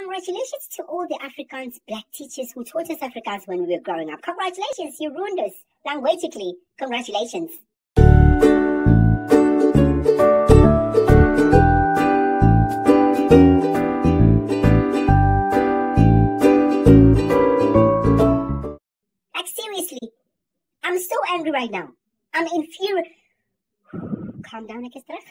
Congratulations to all the Afrikaans black teachers who taught us Afrikaans when we were growing up. Congratulations, you ruined us linguistically. Congratulations. Like seriously, I'm so angry right now. I'm infuriated. Calm down, ek is terug.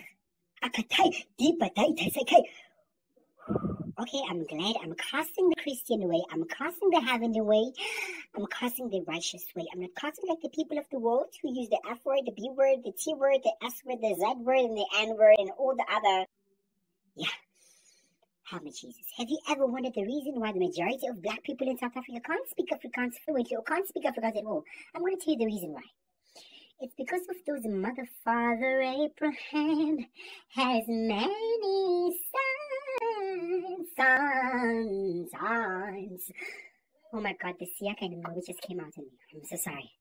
Okay, I'm glad I'm casting the Christian way. I'm casting the heavenly way. I'm casting the righteous way. I'm not casting like the people of the world who use the F word, the B word, the T word, the S word, the Z word, and the N word, and all the other. Yeah. Help me, Jesus. Have you ever wondered the reason why the majority of black people in South Africa can't speak Afrikaans fluently or can't speak Afrikaans at all? I'm going to tell you the reason why. It's because of those mother, father, Abraham has many sons. Oh my God, the Siaka and the just came out in me. I'm so sorry.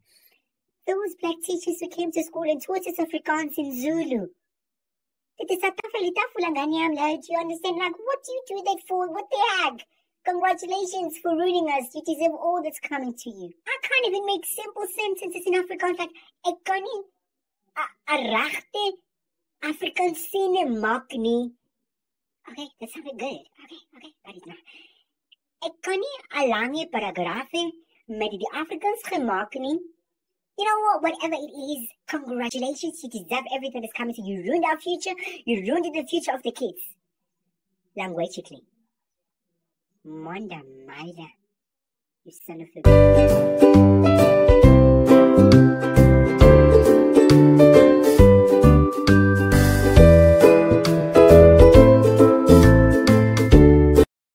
Those black teachers who came to school and taught us Afrikaans in Zulu. Do you understand? Like, what do you do that for? What the heck? Congratulations for ruining us. You deserve all that's coming to you. I can't even make simple sentences in Afrikaans like, ek kan nie 'n regte Afrikaans sin maak nie. Okay, that sounded good. Okay, but it's not. Ek kan nie 'n lange paragrafe met die Afrikaans gemaak nie. You know what? Whatever it is, congratulations. You deserve everything that's coming to you. You ruined our future. You ruined the future of the kids. Linguistically. Manda Maida, you son of a...